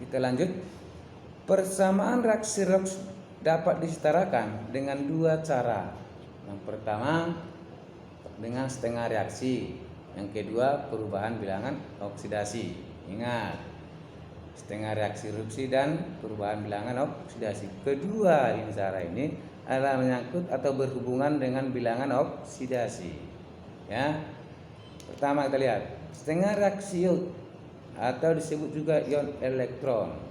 Kita lanjut. Persamaan reaksi redoks dapat disetarakan dengan dua cara. Yang pertama dengan setengah reaksi, yang kedua perubahan bilangan oksidasi. Ingat, setengah reaksi reduksi dan perubahan bilangan oksidasi. Kedua cara ini adalah menyangkut atau berhubungan dengan bilangan oksidasi. Ya. Pertama kita lihat setengah reaksi atau disebut juga ion elektron.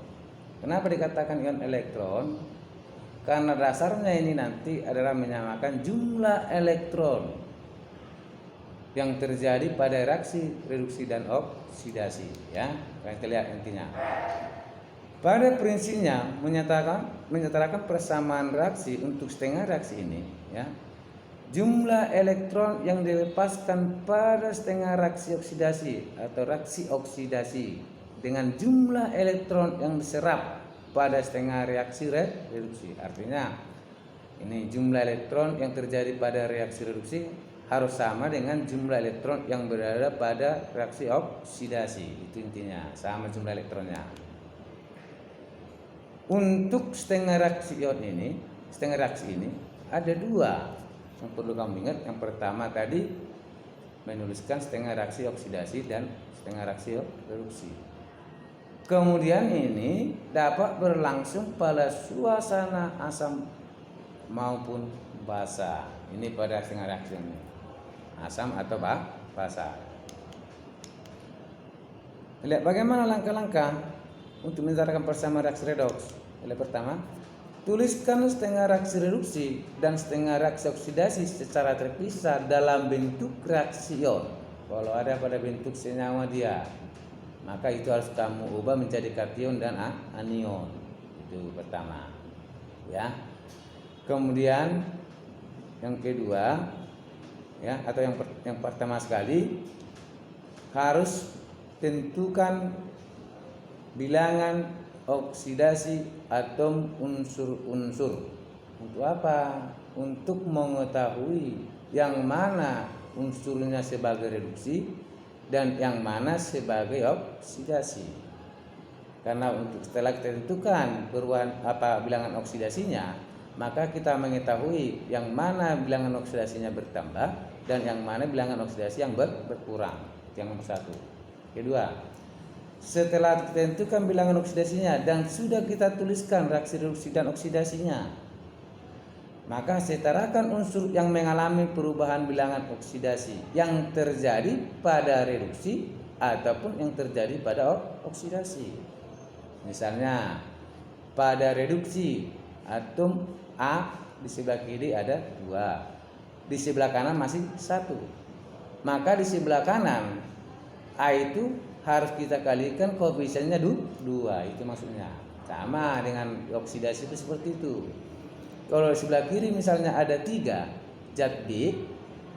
Kenapa dikatakan ion elektron? Karena dasarnya ini nanti adalah menyamakan jumlah elektron yang terjadi pada reaksi reduksi dan oksidasi. Ya, kita lihat intinya. Pada prinsipnya menyatakan persamaan reaksi untuk setengah reaksi ini. Ya, jumlah elektron yang dilepaskan pada setengah reaksi oksidasi atau reaksi oksidasi dengan jumlah elektron yang diserap pada setengah reaksi reduksi. Artinya ini jumlah elektron yang terjadi pada reaksi reduksi harus sama dengan jumlah elektron yang berada pada reaksi oksidasi. Itu intinya, sama jumlah elektronnya. Untuk setengah reaksi ini ada dua yang perlu kamu ingat. Yang pertama tadi menuliskan setengah reaksi oksidasi dan setengah reaksi reduksi. Kemudian ini dapat berlangsung pada suasana asam maupun basa. Ini pada setengah reaksi ini, asam atau basa. Lihat bagaimana langkah-langkah untuk menyatakan persamaan reaksi redoks. Yang pertama, tuliskan setengah reaksi reduksi dan setengah reaksi oksidasi secara terpisah dalam bentuk reaksi ion. Kalau ada pada bentuk senyawa dia, maka itu harus kamu ubah menjadi kation dan anion. Itu pertama. Ya. Kemudian yang kedua, ya, atau yang pertama sekali harus tentukan bilangan oksidasi atom unsur-unsur. Untuk apa? Untuk mengetahui yang mana unsurnya sebagai reduksi dan yang mana sebagai oksidasi. Karena setelah kita tentukan bilangan oksidasinya, maka kita mengetahui yang mana bilangan oksidasinya bertambah dan yang mana bilangan oksidasi yang berkurang. Yang nomor satu. Kedua, setelah kita tentukan bilangan oksidasinya dan sudah kita tuliskan reaksi reduksi dan oksidasinya, maka setarakan unsur yang mengalami perubahan bilangan oksidasi yang terjadi pada reduksi ataupun yang terjadi pada oksidasi. Misalnya pada reduksi atom A di sebelah kiri ada 2, di sebelah kanan masih 1. Maka di sebelah kanan A itu harus kita kalikan koefisiennya 2. Itu maksudnya. Sama dengan oksidasi itu seperti itu. Kalau di sebelah kiri misalnya ada 3 zat B,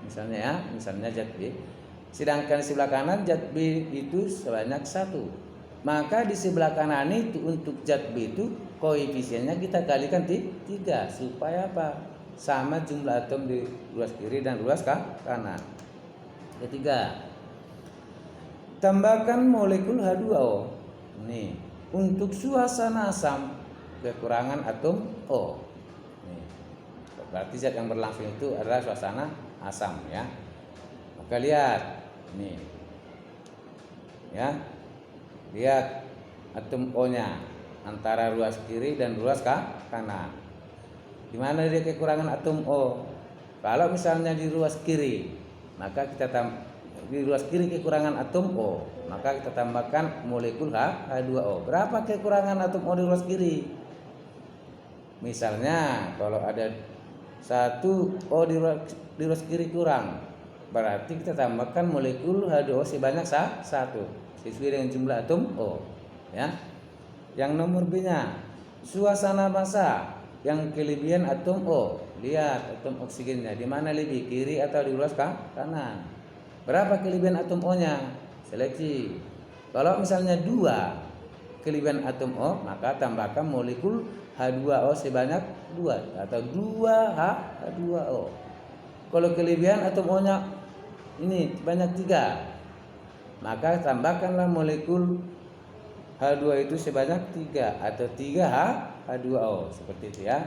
misalnya zat B, sedangkan di sebelah kanan zat B itu sebanyak 1. Maka di sebelah kanan itu untuk zat B itu koefisiennya kita kalikan 3 supaya apa? Sama jumlah atom di ruas kiri dan ruas kanan. Ketiga, tambahkan molekul H2O. Nih, untuk suasana asam kekurangan atom O. Berarti zat yang berlangsung itu adalah suasana asam, ya. Maka lihat ini, ya, lihat atom O-nya antara ruas kiri dan ruas kanan. Di mana dia kekurangan atom O? Kalau misalnya di ruas kiri, maka kita di ruas kiri kekurangan atom O, maka kita tambahkan molekul H2O. Berapa kekurangan atom O di ruas kiri? Misalnya kalau ada 1 O di ruas kiri kurang, berarti kita tambahkan molekul H2O sebanyak 1 sesuai dengan jumlah atom O, ya. Yang nomor B-nya suasana basa yang kelebihan atom O. Lihat atom oksigennya di mana lebih, kiri atau di ruas kanan. Berapa kelebihan atom O-nya? Seleksi. Kalau misalnya 2 kelebihan atom O, maka tambahkan molekul H2O sebanyak 2 atau 2H2O. Kalau kelebihan atom O-nya ini banyak 3, maka tambahkanlah molekul H2 itu sebanyak 3 atau 3H2O seperti itu ya.